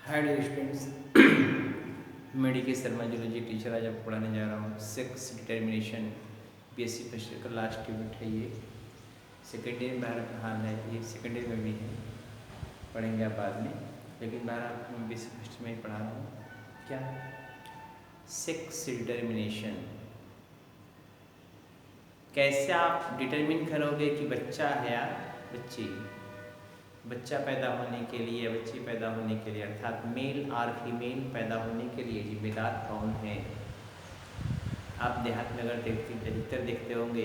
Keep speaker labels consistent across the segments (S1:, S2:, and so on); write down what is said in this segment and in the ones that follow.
S1: Hi dear students, मैं D के Sharma zoology teacher आज आपको पढ़ाने जा रहा हूँ। Sex determination BSc first year का लास्ट यूनिट है। ये सेकेंड ईयर में हाल है, ये सेकेंड ईयर में भी है, पढ़ेंगे आप बाद में, लेकिन बारह मैं बीएससी फर्स्ट में ही पढ़ा रहा हूँ। क्या सेक्स डिटर्मिनेशन, कैसे आप डिटरमिन करोगे कि बच्चा है या बच्ची। बच्चा पैदा होने के लिए या बच्ची पैदा होने के लिए, अर्थात मेल और फीमेल पैदा होने के लिए जिम्मेदार कौन है। आप देहात में अगर अधिकतर देखते होंगे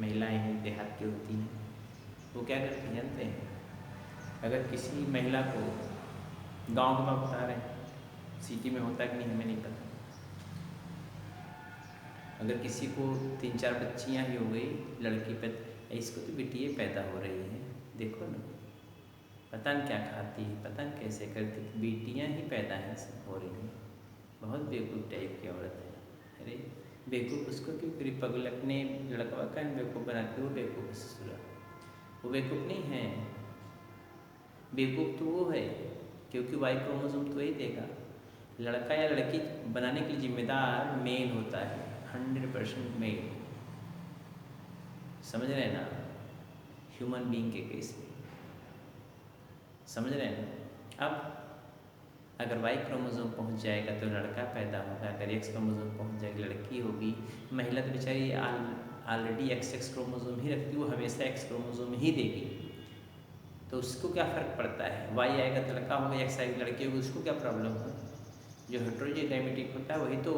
S1: महिलाएं हैं, देहात की होती हैं, वो क्या करती हैं जानते हैं। अगर किसी महिला को गांव में बता रहे हैं, सिटी में होता कि नहीं हमें नहीं पता, अगर किसी को 3-4 बच्चियाँ ही हो गई, लड़की पैदा, इसको तो बिटियाँ पैदा हो रही हैं, देखो ना, पता नहीं क्या खाती है, पता नहीं कैसे करती, बेटियां ही पैदा हैं सब हो रही हैं। बहुत बेवकूफ़ टाइप की औरत है। अरे बेवकूफ़ उसको क्यों करी, पगल अपने लड़का का बेवकूफ़ बनाते, वो बेवकूफ़ ससुरा, वो बेवकूफ़ नहीं है। बेवकूफ़ तो वो है क्योंकि वाई क्रोमोसोम तो वही देगा। लड़का या लड़की बनाने के लिए जिम्मेदार मेल होता है, 100% मेल। समझ रहे हैं ना, ह्यूमन बीइंग के केस में समझ रहे हैं। अब अगर वाई क्रोमोसोम पहुंच जाएगा तो लड़का पैदा होगा, अगर एक्स क्रोमोसोम पहुंच जाएगी लड़की होगी। महिला तो बेचारी ऑलरेडी एक्स क्रोमोसोम ही रखती, वो हमेशा एक्स क्रोमोसोम ही देगी, तो उसको क्या फ़र्क पड़ता है। वाई आएगा तो लड़का होगा, एक्स आएगी लड़की होगी, उसको क्या प्रॉब्लम है। जो हेटेरोजेनेटिक होता है वही तो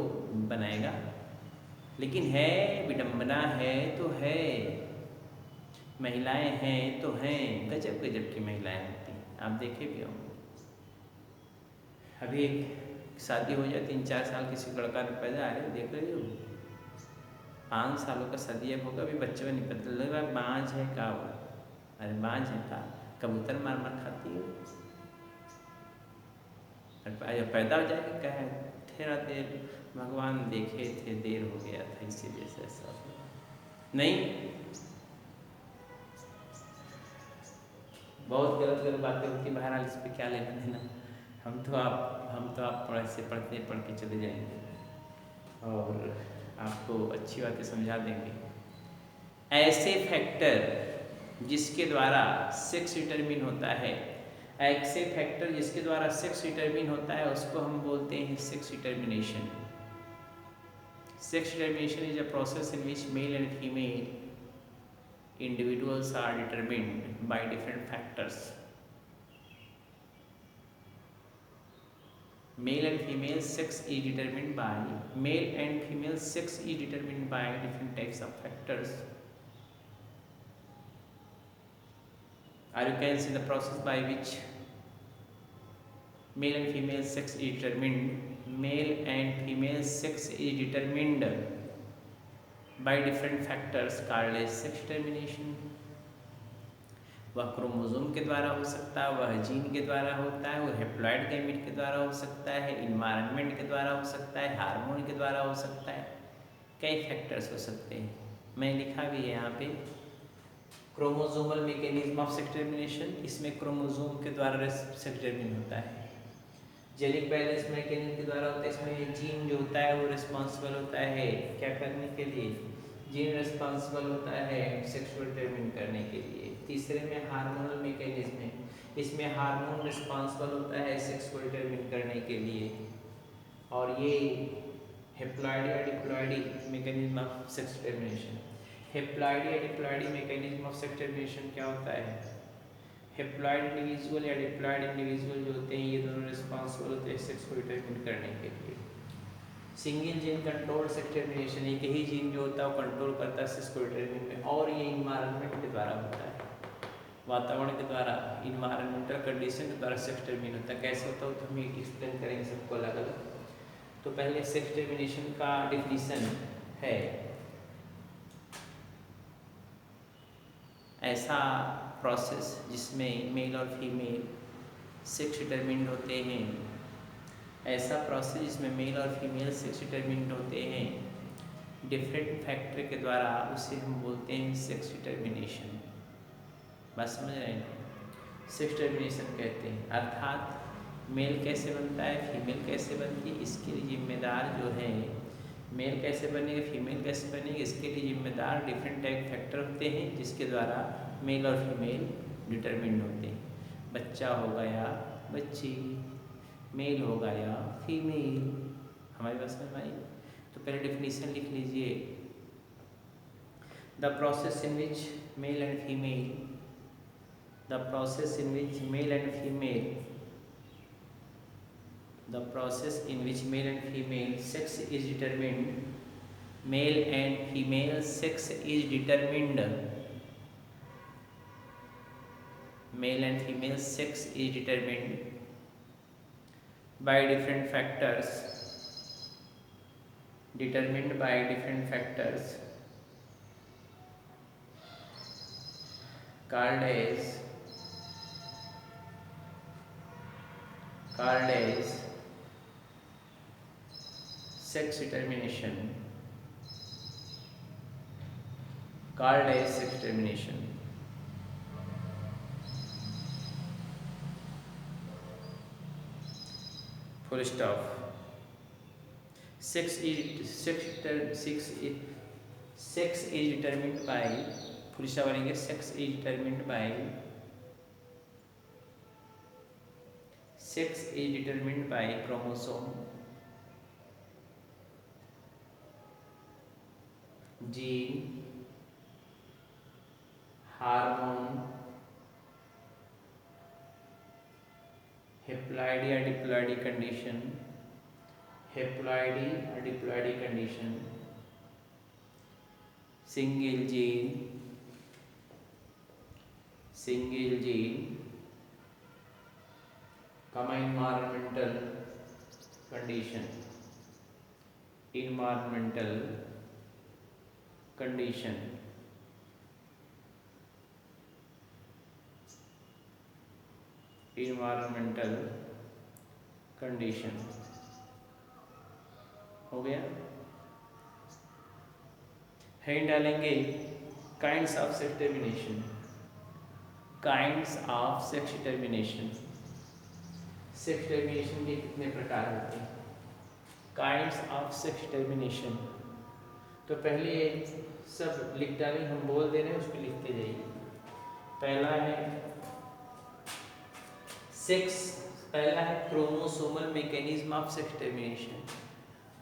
S1: बनाएगा। लेकिन है विडम्बना, है तो है, महिलाएं हैं तो हैं, गजब गजब की महिलाएं होती हैं, आप देखे भी होंगे। अभी एक शादी हो जाए 3-4 साल, किसी लड़का ने पैदा, अरे देख रहे हो 5 सालों का शादी अब होगा, अभी बच्चे में नहीं पता लग रहा बाँझ है का वो, अरे बाँझ है का, कबूतर मार मार खाती है। पैदा हो जाएगा क्या है, थोड़ा देर भगवान देखे थे, देर हो गया था इसीलिए से ऐसा नहीं। बहुत गलत गलत बातें होती, बहरहाल इस पर क्या लेना देना। हम तो आप ऐसे पढ़ते पढ़ के चले जाएंगे और आपको अच्छी बातें समझा देंगे। ऐसे फैक्टर जिसके द्वारा सेक्स डिटरमिन होता है, ऐसे फैक्टर जिसके द्वारा सेक्स डिटरमिन होता है, उसको हम बोलते हैं sex determination. Sex determination is a process in which male and female individuals are determined by different factors. Male and female sex is determined by different types of factors. Or you can see the process by which male and female sex is determined. Male and female sex is determined by different factors called as sex determination. वह chromosome के द्वारा हो सकता है, वह gene के द्वारा होता है, वह हेप्लॉइड गैमेट के द्वारा हो सकता है, इन्वायरमेंट के द्वारा हो सकता है, हार्मोन के द्वारा हो सकता है, कई फैक्टर्स हो सकते हैं। मैं लिखा भी है यहाँ पे chromosomal mechanism of sex determination, इसमें क्रोमोसोम के द्वारा सेक्स डिटरमिन होता है। जेनिक बैलेंस मैकेनिज्म के द्वारा होता है, इसमें जीन जो होता है वो रिस्पॉन्सिबल होता है क्या करने के लिए, जीन रिस्पॉन्सिबल होता है सेक्स को डिटरमिन करने के लिए। तीसरे में हार्मोनल मैकेनिज्म है, इसमें हार्मोन रिस्पॉन्सिबल होता है सेक्स को डिटरमिन करने के लिए। और ये हेप्लॉइड या diploidy mechanism of sex determination. Haploid या diploidy mechanism of sex determination क्या होता है। हेप्लॉइड इंडिविजुअल या डिप्लॉइड इंडिविजुअल जो होते हैं, ये दोनों रिस्पॉन्सिबल होते हैं सेक्स को डिटरमिन करने के लिए। Single gene control sex determination, एक ही जीन जो होता है वो कंट्रोल करता है सेक्स को डिटरमिन में, और ये इन्वायरमेंट के द्वारा होता है, वातावरण के द्वारा, इन्वायरमेंटल कंडीशन के द्वारा सेक्स डिटरमिन होता है। कैसे होता है तो हम एक्सप्लेन करेंगे सबको अलग अलग। तो पहले सेक्स डिटरमिनेशन का डिफिनीशन है, ऐसा प्रोसेस जिसमें मेल और फीमेल सेक्स डिटरमिन्ड होते हैं, ऐसा प्रोसेस जिसमें मेल और फीमेल सेक्स डिटरमिन्ड होते हैं डिफरेंट फैक्टर के द्वारा, उसे हम बोलते हैं सेक्स डिटरमिनेशन। बात समझ रहे हैं, सेक्स डिटरमिनेशन कहते हैं। अर्थात मेल कैसे बनता है, फीमेल कैसे बनती है, इसके लिए जिम्मेदार जो है मेल कैसे बनेगा, फीमेल कैसे बनेगी, इसके लिए जिम्मेदार डिफरेंट टाइप फैक्टर होते हैं जिसके द्वारा मेल और फीमेल डिटरमिन्ड होते हैं। बच्चा हो गया, बच्ची, मेल हो गया, फीमेल। हमारी बात समझ में आई? तो पहले डेफिनेशन लिख लीजिए। The process in which male and female, the process in which male and female, the process in which male and female sex is determined, male and female sex is determined, male and female sex is determined by different factors, determined by different factors called as sex determination, called as sex determination. Full stop. Sex is determined by, full stop बनेंगे, sex is determined by, sex is determined by chromosome, gene, hormone, haploidy और diploidy condition, haploidy और diploidy condition, single gene, comma environmental condition, environmental condition हो गया। Heading डालेंगे kinds of sex determination, kinds of sex determination. Sex determination के कितने प्रकार होते हैं? Kinds of sex determination. तो पहले सब लिख डालें, हम बोल दे रहे हैं उसको लिखते जाइए। पहला है chromosomal mechanism of sex determination.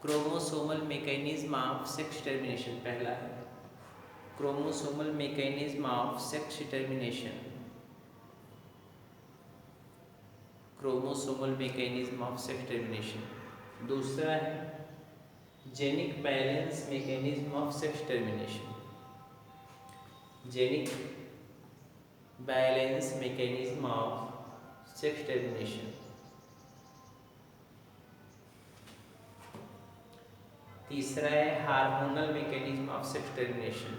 S1: Chromosomal mechanism of sex determination पहला है, chromosomal mechanism of sex determination, chromosomal mechanism of sex determination. दूसरा है genic balance mechanism of sex determination, genic balance mechanism of sex determination. तीसरा है hormonal mechanism of sex determination,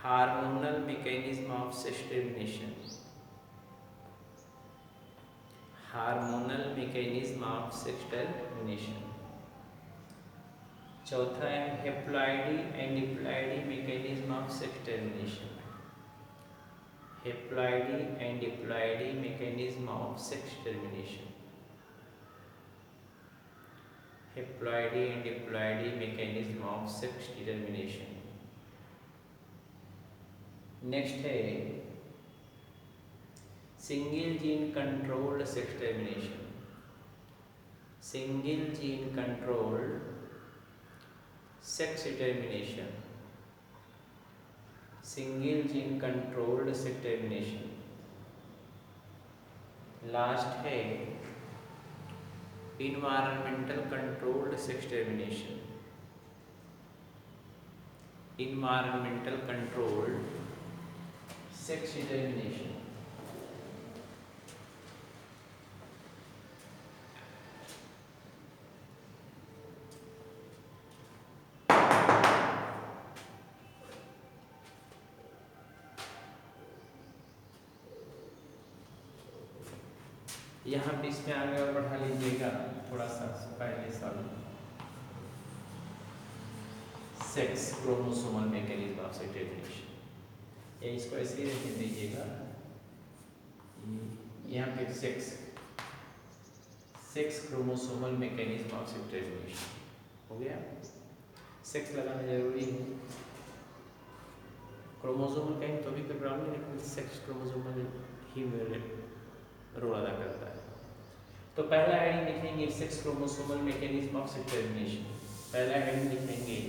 S1: hormonal mechanism of sex determination, hormonal mechanism of sex determination. चौथा है haploidy and diploidy mechanism of sex determination, haploidy and diploidy mechanism of sex determination, haploidy and diploidy mechanism of sex determination. Next है single gene controlled sex determination, single gene controlled sex determination, single gene controlled sex determination. Last है environmental controlled sex determination, environmental controlled sex determination. यहाँ पे इसमें आगे और बढ़ा लीजिएगा थोड़ा सा पहले साल sex chromosomal mechanism of sex determination, इसको ऐसे ही रख दीजिएगा। यहाँ पे sex 6 chromosomal mechanism of sex termination. हो गया, 6 लगाना जरूरी है। क्रोमोसोमल कहीं तो भी कोई प्रॉब्लम नहीं, लेकिन 6 क्रोमोसोमल ही रोल अदा करता है। तो पहला हेडिंग लिखेंगे 6 chromosomal mechanism of sex termination. पहला हेडिंग लिखेंगे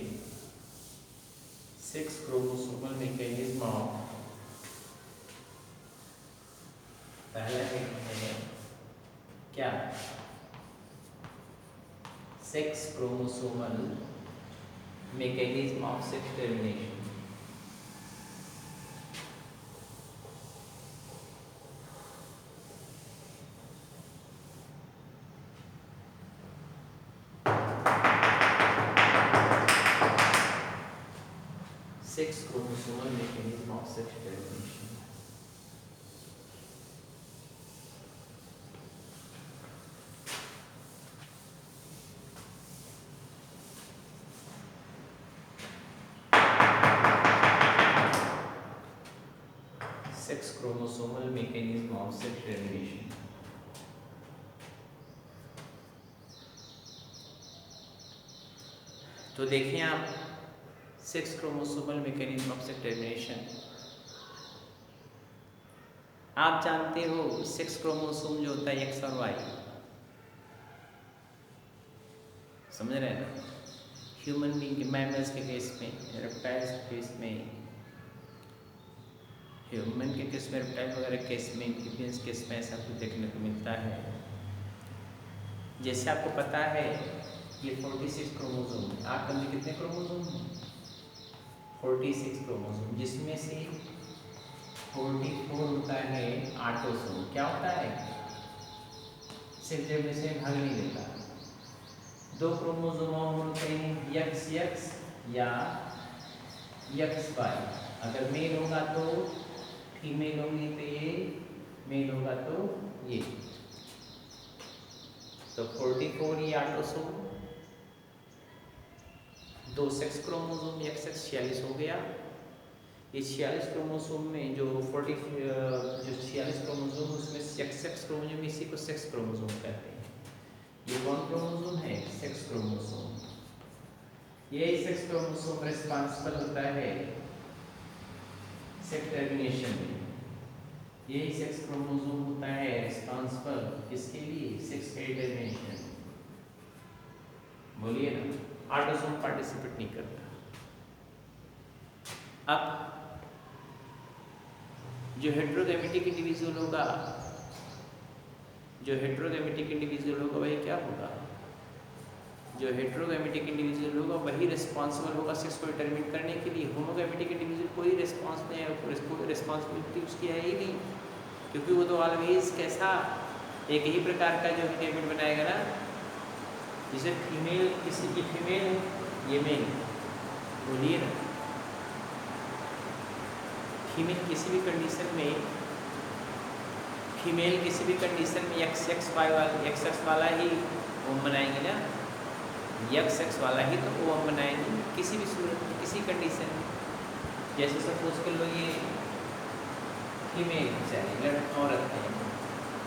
S1: 6 क्रोमोसोमल मैकेनिज्म ऑफ, पहला हेडिंग है क्या, 6 chromosomal mechanism of sex termination. Six chromosomal mechanism of sex termination. Sex chromosomal mechanism of sex termination. तो देखिए आप 6 chromosomal mechanism of sex termination. आप जानते हो 6 क्रोमोसोम जो होता है एक्स और वाई, समझ रहे हैं ना। ह्यूमन बीइंग के, मैमल्स के केस में, रेप्टाइल्स के केस में, ह्यूमन के केस में, रेप्टाइल वगैरह केस में, एम्फीबियंस केस में ऐसा कुछ देखने को मिलता है। जैसे आपको पता है ये 46 क्रोमोसोम है। आप समझे कितने क्रोमोसोम हैं? 46 क्रोमोसोम, जिसमें से 44 होता है ऑटोसोम। क्या होता है? सेक्स टर्मिनेशन भाग नहीं देता। 2 क्रोमोसोम होते हैं XX या XY। अगर मेल होगा तो फीमेल होगी तो ये, मेल होगा तो ये। तो 44 ये ऑटोसोम, 2 सेक्स क्रोमोसोम XX 46 हो गया। ये 46 क्रोमोसोम में जो 46 क्रोमोसोम, उसमें XX क्रोमोसोम, इसी को सेक्स क्रोमोसोम कहते हैं। ये कौन क्रोमोसोम है? Sex chromosome. ये सेक्स क्रोमोसोम रिस्पांसिबल होता है सेक्स टर्मिनेशन में। यही सेक्स क्रोमोसोम होता है रिस्पांसिबल इसके लिए, सेक्स टर्मिनेशन। बोलिए ना, ऑटोसोम पार्टिसिपेट नहीं करता। अब जो हेट्रोगैमेटिक इंडिविजुअल होगा, जो हेट्रोगैमेटिक इंडिविजुअल होगा वही क्या होगा? जो हेट्रोगैमेटिक इंडिविजुअल होगा वही रिस्पॉन्सिबल होगा सेक्स को डिटरमिन करने के लिए। होमोगैमेटिक इंडिविजुअल कोई रिस्पॉन्स नहीं है, कोई रिस्पॉन्सिबिलिटी उसकी है ही नहीं, क्योंकि वो तो ऑलवेज कैसा, एक ही प्रकार का जो डिटरमिन बनाएगा ना। जैसे फीमेल, किसी की फीमेल है, ये मेल, बोलिए ना। फीमेल किसी भी कंडीशन में, फीमेल किसी भी कंडीशन में XX वाला ही ओम बनाएंगे ना, XX वाला ही तो ओम बनाएंगे किसी भी सूरत में, किसी कंडीशन में। जैसे सपोज कर लो ये फीमेल चाहिए, औरत है,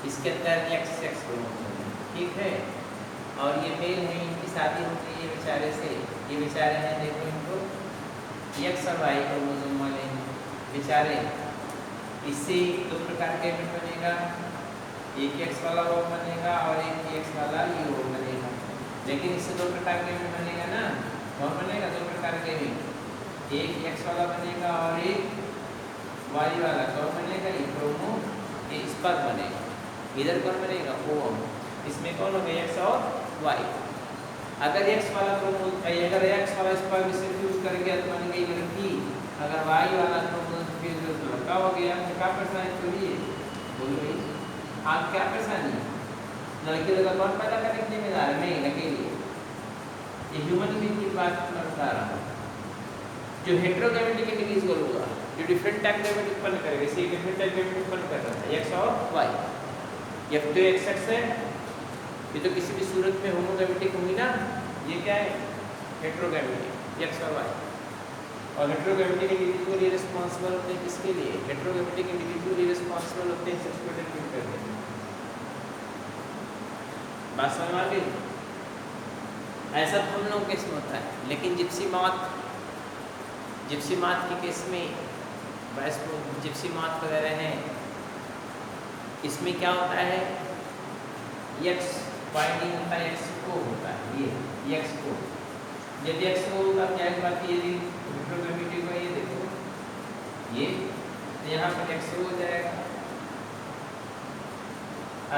S1: इसके अंदर XX क्रोमोसोम है, ठीक है, और ये मेल है, इनकी शादी होती है बेचारे से। ये बेचारे हैं, देखो इनको X और Y क्रोमोसोम वाले हैं बेचारे। इससे 2 प्रकार के एलिमेंट बनेगा, एक X वाला वो बनेगा और एक X वाला ये वो बनेगा। लेकिन इससे 2 प्रकार के एलिमेंट बनेगा ना, कौन बनेगा? 2 प्रकार के एलिमेंट, एक X वाला बनेगा और एक Y वाला। कौन बनेगा? ये क्रोमो, ये स्पर्म बनेगा। इधर कौन बनेगा? ओम। इसमें कौन होगा? X और Y। अगर X वाला क्रोमो, अगर X वाला स्पर्म इससे फ्यूज कर गया तो बन गई लड़की, अगर Y वाला क्रोमोसोम फिर जो लड़का हो गया तो क्या परेशानी थोड़ी है? बोलो आप क्या परेशानी है? लड़की लड़का कौन पैदा करने के जिम्मेदार है? नहीं, अकेले। ये ह्यूमन बीइंग की बात मैं बता रहा हूँ। जो हेट्रोगैमेटिक इंडिविजुअल होगा, जो डिफरेंट टाइप गैमेट उत्पन्न करेगा, इसे डिफरेंट टाइप गैमेट उत्पन्न कर रहा है X और Y। ये तो XX है, ये तो किसी भी सूरत में होमोगैमेटिक होंगी ना। ये क्या है? हेट्रोगैमेटिक, X और Y। और हेट्रोगैमेटिक इंडिविजुअल ये रिस्पॉन्सिबल होते हैं किसके लिए? हेट्रोगैमेटिक इंडिविजुअल ये रिस्पॉन्सिबल होते हैं सेक्स को डिटरमिन करने के लिए। बात समझ में आ गई? ऐसा तो हम लोगों के केस में होता है, लेकिन जिप्सी मौत के केस में जिप्सी मौत वगैरह हैं, इसमें क्या होता है, यक्स बाइंडिंग होता है, यक्स को होता है, ये यक्स को, जब यक्स को होता है क्या बात है, यदि हेटेरोगैमेटी को ये देखो ये तो यहाँ पर यक्स हो जाएगा,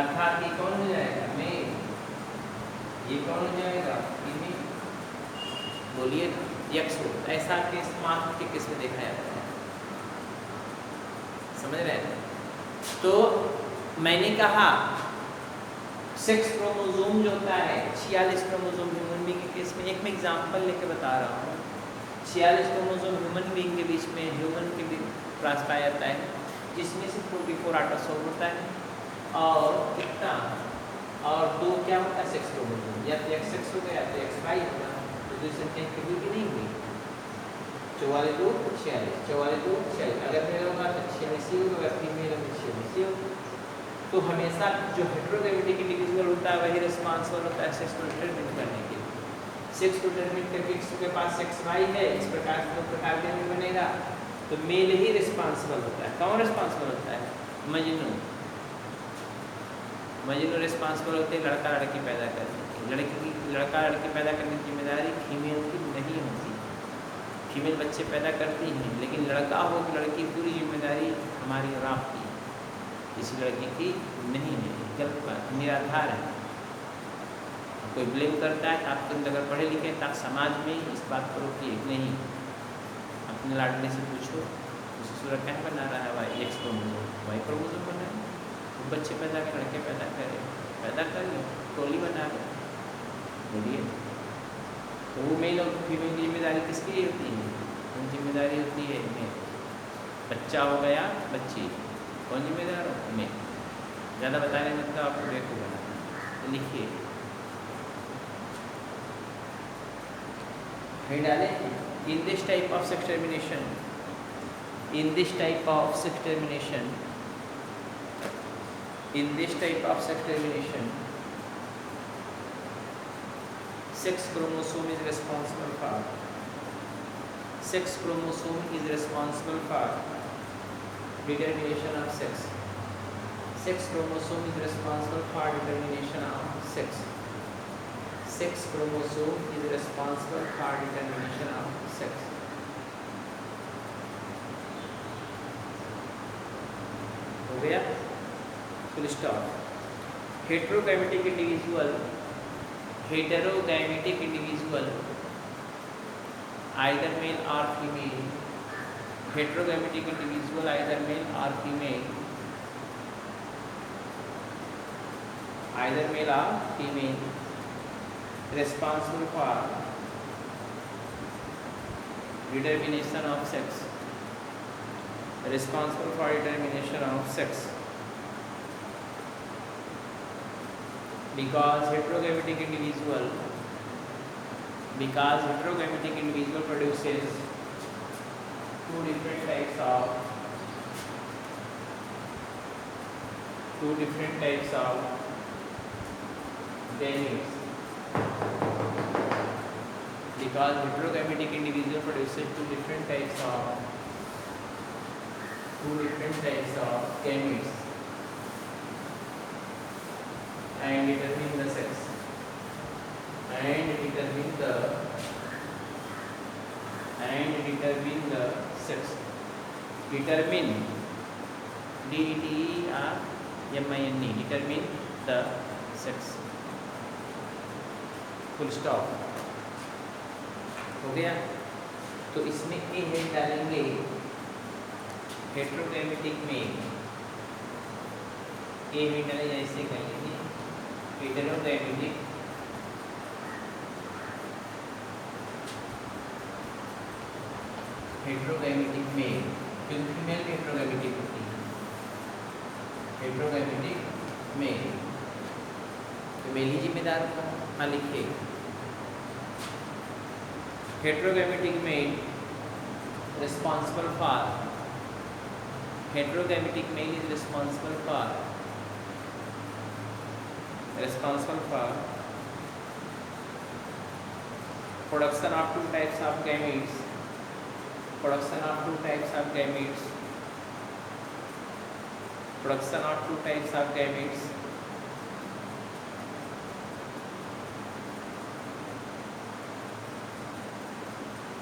S1: अर्थात ये कौन हो जाएगा, मेल, ये कौन हो जाएगा, फीमेल। बोलिए यक्स हो, ऐसा केस मात्र के केस में देखा जाता है, समझ रहे हैं? तो मैंने कहा सेक्स क्रोमोसोम जो होता है 46 क्रोमोसोम ह्यूमन बीइंग के केस में, एक मैं एग्जांपल लेके बता रहा हूँ, 46 क्रोमोसोम ह्यूमन बीइंग के बीच में ह्यूमन के पास पाया जाता है, जिसमें से 44 ऑटोसोम होता है और कितना, और 2 क्या होता है सेक्स क्रोमोसोम, या तो एक्स सेक्स हो गया तो एक्स वाई होगा, तो दूसरी संख्या कभी भी नहीं हुई, 44 2 46, 44 2 46, अगर मेल होगा तो 46 होगा, अगर फीमेल होगा तो 46 होगा। तो हमेशा जो हेटेरोगैमेटिक इंडिविजुअल होता है वही रिस्पांसिबल होता है सेक्स को डिटरमिन करने के लिए, सेक्स को डिटरमिन करके किसी के पास सेक्स वाई है, इस प्रकार से 2 प्रकार के बनेगा, तो मेल ही रिस्पांसिबल होता है। कौन रिस्पांसिबल होता है? मजनू रिस्पांसिबल होते हैं लड़का लड़की पैदा करने की, लड़का लड़की पैदा करने की जिम्मेदारी फीमेल की नहीं होती, फीमेल बच्चे पैदा करती हैं, लेकिन लड़का हो कि लड़की पूरी जिम्मेदारी हमारी और आपकी, किसी लड़की की नहीं है, गलत बात, निराधार है। कोई ब्लेम करता है तो आप अगर पढ़े लिखे तो आप समाज में इस बात को रोकिए, नहीं, अपने लाडले से पूछो उसे सूरत क्या बना रहा है, Y X chromosome Y chromosome बना है, बच्चे पैदा कर, लड़के पैदा कर लो, टोली बना लो, बोलिए। तो वो मेल और फीमेल की जिम्मेदारी किसकी होती है? उन जिम्मेदारी होती है मेल, बच्चा हो गया बच्ची, कौन जिम्मेदार हो? मेल। ज़्यादा बताने में तो आपको देखो बना, तो लिखिए कहीं डाले, इन this type of sex termination, in this type of sex termination, sex chromosome is responsible for determination of sex. Sex chromosome is responsible for determination of sex. Sex chromosome is responsible for determination of sex. हो गया, full stop. Heterogametic individual either male or female, heterogametic individual either male or female, responsible for determination of sex, because heterogametic individual produces two different types of gametes. Because heterogametic individual produces two different types of gametes and determine the sex determine determine the sex, full stop. हो गया। तो इसमें ए head डालेंगे heterogametic में, ए head डाले ऐसे कहेंगे heterogametic में, क्योंकि फीमेल हेटेरोगैमेटिक होती है, हेटेरोगैमेटिक में तो मेल ही जिम्मेदार होगा। हाँ लिखिए, heterogametic mail responsible for responsible for production of two types of gametes, production of two types of gametes, production of two types of gametes,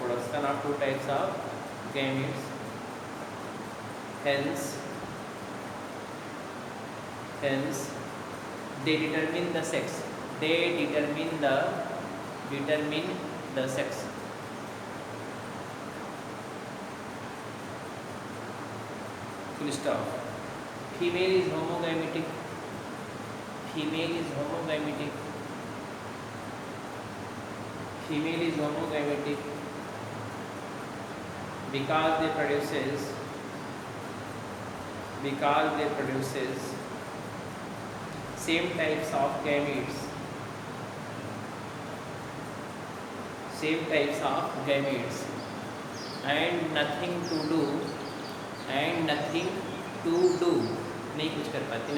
S1: production of two types of gametes. Hence they determine the sex. They determine the sex. Full stop. Female is homogametic. Female is homogametic. Female is homogametic because they produces same types of gametes, and nothing to do नहीं कुछ कर पाती,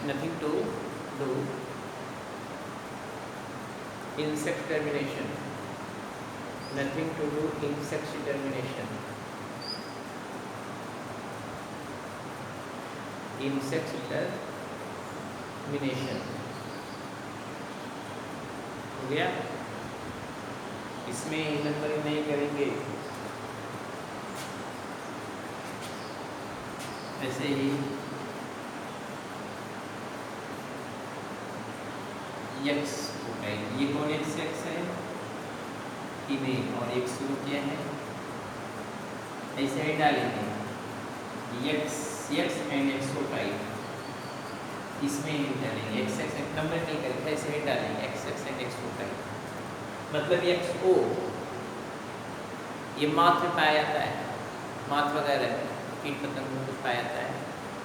S1: nothing to do in sex determination, nothing to do in sex determination, in sex determination. हो गया? इसमें numbering नहीं करेंगे, ऐसे ही यक्स होता है। ये कौन एक सेक्स है? फीमेल, और एक शुरू किया है, ऐसे ही डालेंगे यक्स एंड एक्सो टाइप, इसमें ही डालेंगे एक्स नंबर नहीं करेंगे, ऐसे ही डालेंगे एक्स एंड एक्सो टाइप। मतलब एक्सओ ये मॉथ में पाया जाता है, मॉथ वगैरह कीट पतंग में कुछ पाया जाता है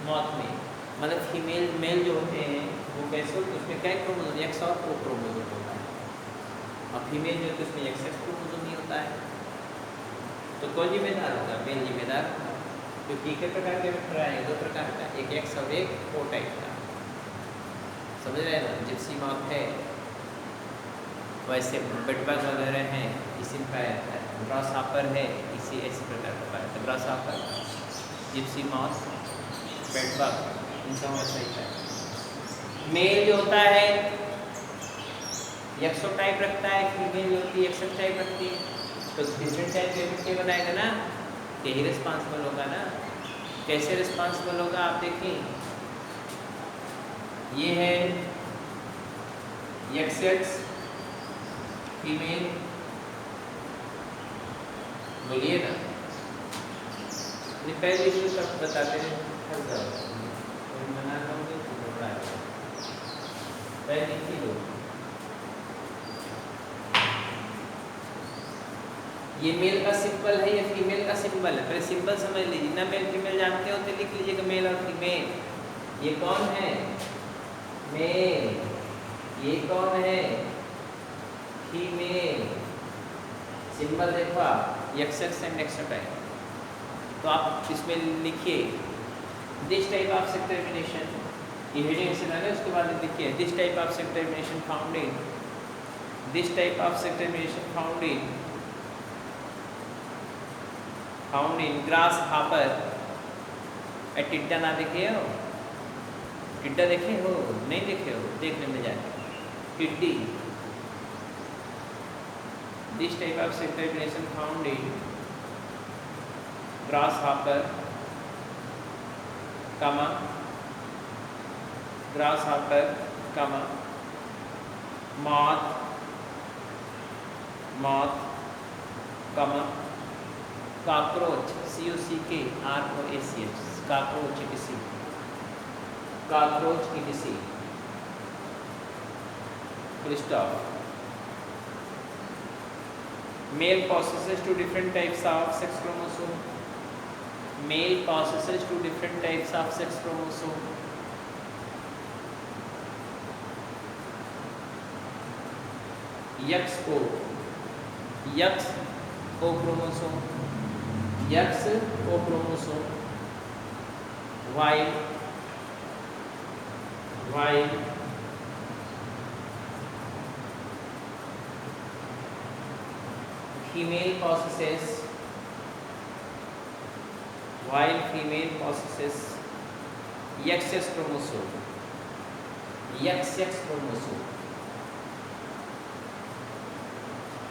S1: मॉथ में। मतलब फीमेल मेल जो होते हैं वो कैसे होते हैं, उसमें क्या क्रोमोसोम, एक्स और ओ क्रोमोसोम होता है, और फीमेल जो होती है उसमें एक्स क्रोमोसोम नहीं होता है। तो कौन जिम्मेदार होगा? मेल जिम्मेदार होगा, क्योंकि कितने प्रकार के वेक्टर आएंगे? दो प्रकार का, एक एक्स और एक ओ टाइप का। समझ रहे हैं ना? जिप्सी मॉथ है, वैसे बेडबग वगैरह हैं, इसी में पाया जाता है। ग्रास हॉपर है, इसी ऐसे प्रकार का पाया जाता है। Grass hopper, Gypsy moth, bedbug, इन सब में सही है। मेल जो होता है एक्सो टाइप रखता है, फीमेल जो होती है एक्सो टाइप रखती है। तो डिफरेंट टाइप के बनाएगा ना, यही रिस्पॉन्सिबल होगा ना। कैसे रिस्पॉन्सिबल होगा आप देखिए, ये है एक्स फीमेल, बोलिए ना, पहले इसको सब बताते हैं, पहले लिखी लो। ये मेल का सिंबल है, ये फीमेल का सिंबल है। पहले सिंबल समझ लीजिए ना, मेल फीमेल जानते हो तो लिख लीजिएगा मेल और फीमेल। ये कौन है? मेल। ये कौन है? फीमेल। सिंबल देखो आप, एक्स एंड एक्सो टाइप। तो आप इसमें लिखिए this type of sex termination, ये हेडिंग से डालें, उसके बाद लिखिए this type of sex termination found in, this type of sex termination found in grass hopper. टिड्डा ना देखे हो? टिड्डा देखे हो? नहीं देखे हो? देखने में जाए टिड्डी। This type of sex termination found in grass hopper, कमा ग्रास हॉपर, कमा मॉथ, कमा कॉकरोच, COCKROACH, कॉकरोच किसी, कॉकरोच की किसी, full stop. Male possesses two different types of sex chromosome. Male possesses two different types of sex chromosome. XO chromosome, XO chromosome, while Female possesses, while female possesses XX chromosome. XX chromosome.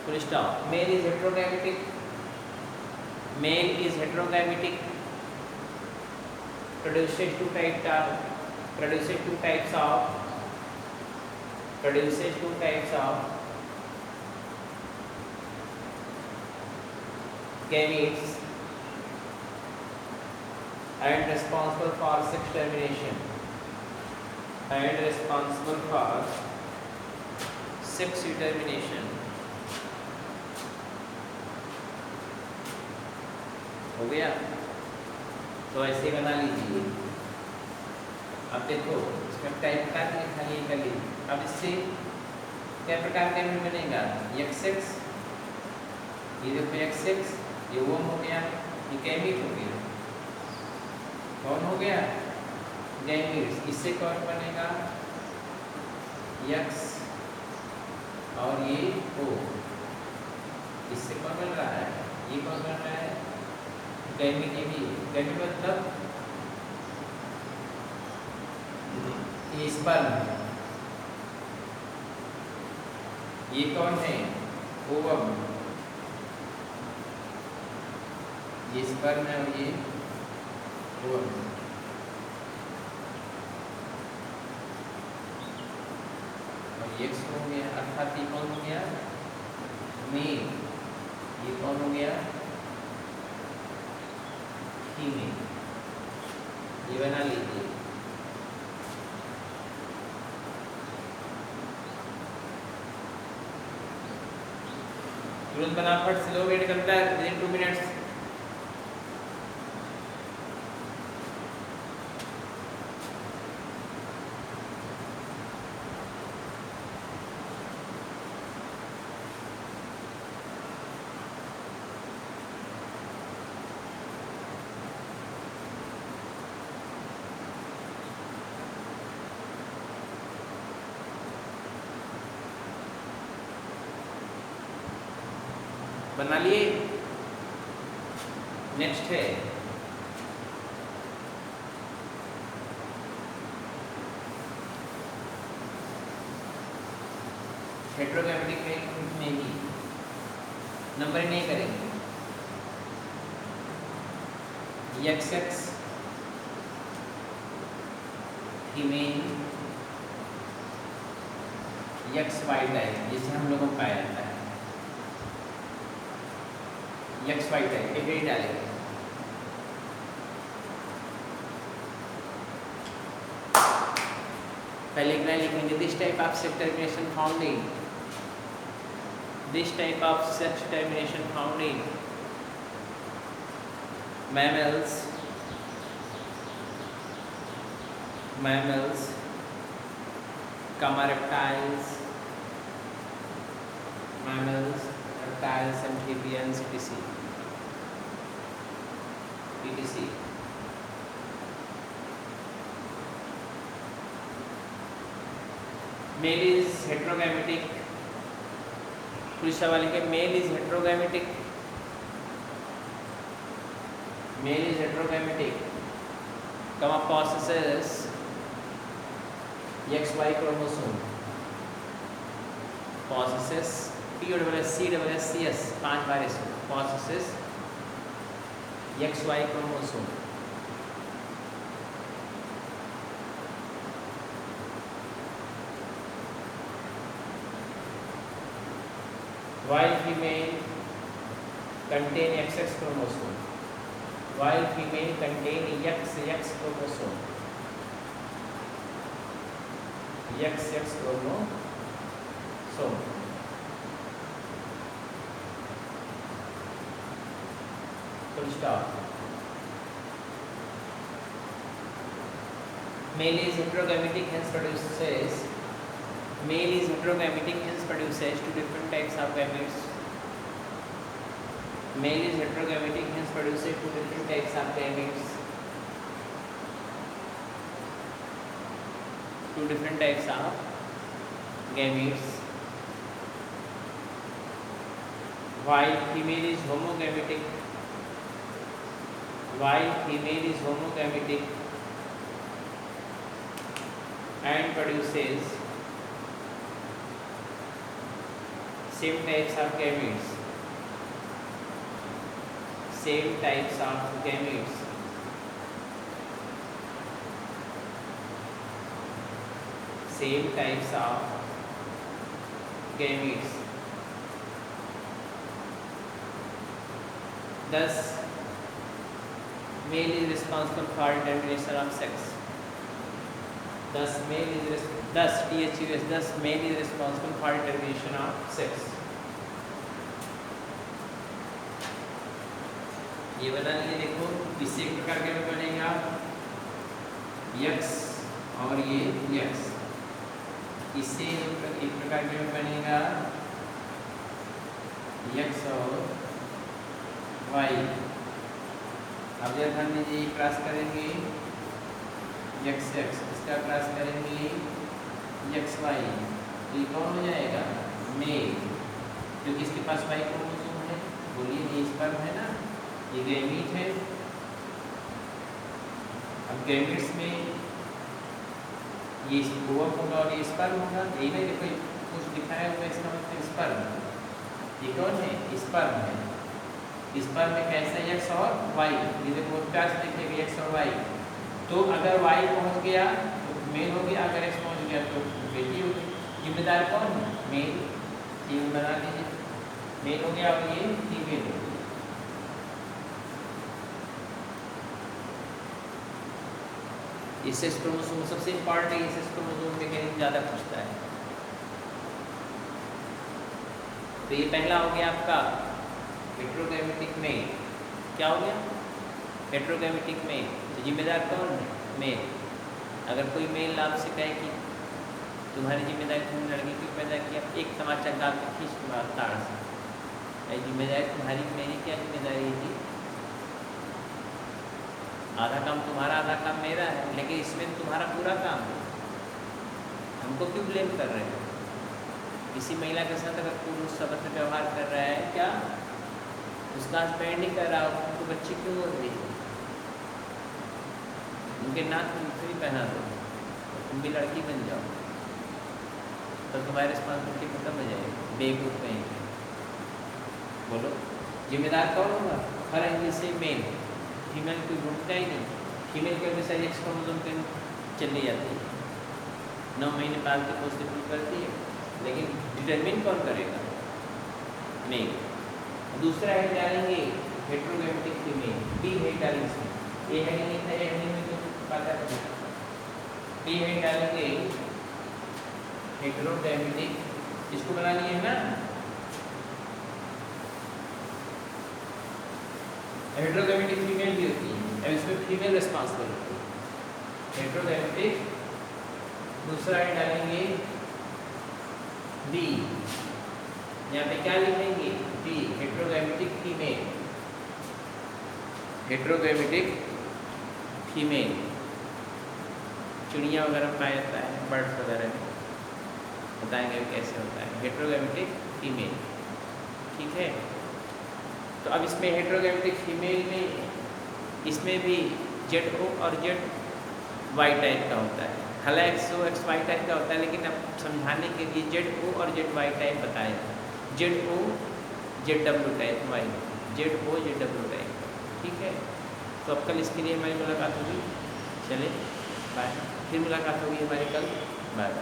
S1: Full stop. Male is heterogametic. Male is heterogametic. Produces two types of gametes and responsible for sex termination. हो गया? तो ऐसे बना लीजिए। अब देखो इसमें type का लिखा ये कर लीजिए। अब इससे क्या प्रकार का गैमेट बनेगा? XX, ये देखो XX, ये ओम हो गया, ये गैमेट हो गया। कौन हो गया? गैमेट्स। इससे कौन बनेगा? X और ये O। इससे कौन बन रहा है? ये कौन बन रहा है? गैमेट। ये भी गैमेट मतलब ये स्पर्म। ये कौन है? ओवम। ये स्पर्म है और ये ओवम। और ये एक्स हो गया, अर्थात ये कौन हो गया? मेल। ये कौन हो गया? फीमेल। ये बना लीजिए। तुरंत बना, फट स्लो वेट करता है विदिन 2 मिनट्स। बना लिए? नेक्स्ट है हेटेरोगैमेटिक में ही नंबर नहीं करेंगे। XX फीमेल, XY टाइप जिसे हम लोगों को पाया जाता है। XY टाइप एक ही डालेंगे। पहले इतना लिखेंगे, this type of sex termination found in, this type of sex termination found in mammals, comma reptiles, reptiles, amphibians, etc. Male is heterogametic. पुलिस सवाल है, male is heterogametic. Male is heterogametic, possesses XY chromosome, possesses POSSCS 5 बार इसको, possesses XY chromosome, while female contain XX chromosome, while female contain XX chromosome, XX chromosome. Full stop. Male is heterogametic, hence produces two different types of gametes. Male is heterogametic, hence produces two different types of gametes. Two different types of gametes. while female is homogametic, while female is homogametic and produces same types of gametes, same types of gametes, same types of gametes. Thus, male is responsible for determination of sex. Thus, male is thus male is responsible for determination of sex. ये बना लिए, देखो इससे एक प्रकार के में बनेगा यक्स और ये यक्स, इससे एक प्रकार के में बनेगा यक्स और वाई। अब जब हम ये क्रॉस करेंगे यक्स एक्स, इसका क्रॉस करेंगे यक्स वाई, तो ये कौन हो जाएगा? मेल, क्योंकि इसके पास वाई क्रोमोसोम है। बोलिए ये स्पर्म है ना, ये गैमीट है। अब गैमीट्स में ये ओवम होगा और ये स्पर्म होगा, यही ना कि कोई कुछ दिखाया हुआ है, इसका मतलब स्पर्म। ये कौन है? स्पर्म है। स्पर्म में कैसा यक्स और वाई, ये देखो प्यार से देखिएगा यक्स और वाई। तो अगर वाई पहुंच गया तो मेल हो गया, अगर एक्स पहुंच गया तो बेटी हो गई। जिम्मेदार कौन है? मेल। ये बना लीजिए, मेल हो गया और ये फीमेल हो गई। सेक्स क्रोमोसोम सबसे इम्पोर्टेंट है, सेक्स क्रोमोसोम मैकेनिज्म ज़्यादा पूछता है। तो ये पहला हो गया आपका हेट्रोगैमेटिक में। क्या हो गया? हेट्रोगैमेटिक में। तो जिम्मेदार कौन है? मेल। अगर कोई मेल आपसे कहे कि तुम्हारी जिम्मेदारी तुमने लड़की क्यों पैदा किया, एक तमाचा गाल के खींच के बाद ताड़ से, जिम्मेदारी तुम्हारी, मेरी क्या जिम्मेदारी थी? आधा काम तुम्हारा आधा काम मेरा है, लेकिन इसमें तुम्हारा पूरा काम है। हमको क्यों ब्लेम कर रहे हो? किसी महिला के साथ अगर पुरुष सबसे व्यवहार कर रहा है, क्या उसका हस्बैंड नहीं कर रहा हो, तो बच्ची क्यों हो रही है? उनके नाक में भी पहना दो, तुम भी लड़की बन जाओ, तो तुम्हारी रिस्पॉन्सिबिलिटी खत्म हो जाएगी। बेवकूफ कहीं बोलो, जिम्मेदार कौन होगा? हर एंगल से मेल। फीमेल कोई ढूंढता ही नहीं। फीमेल के वजह से एक्स क्रोमोसोम के चली जाती है, 9 महीने पाल के पोस्ट पूरी करती है, लेकिन डिटरमिन कौन करेगा? मेल। दूसरा है डालेंगे हेट्रोगैमेटिक फीमेल, बी है डालेंगे, ए है नहीं था, ए नहीं में तो पता है, बी है डालेंगे हेट्रोगैमेटिक, इसको बना लिए ना। हेट्रोगैमेटिक फीमेल भी होती है, अब इसमें फीमेल रिस्पॉन्सिबल होती है हेट्रोगैमेटिक। दूसरा है डालेंगे बी, यहाँ पे क्या लिखेंगे? B heterogametic female, heterogametic female. चिड़िया वगैरह पाया जाता है, बर्ड्स वगैरह में, बताएंगे कैसे होता है हेट्रोगैमेटिक फीमेल। ठीक है, तो अब इसमें हेट्रोगैमेटिक फीमेल में, इसमें भी ZO और ZY टाइप का होता है। हालांकि XO XY टाइप का होता है, लेकिन अब समझाने के लिए ZO और ZY टाइप बताया। ZO ZW type, Y ZO ZW type. ठीक है, तो अब कल इसके लिए हमारी मुलाकात होगी। चले बाय, फिर मुलाकात होगी हमारी कल। Bye bye.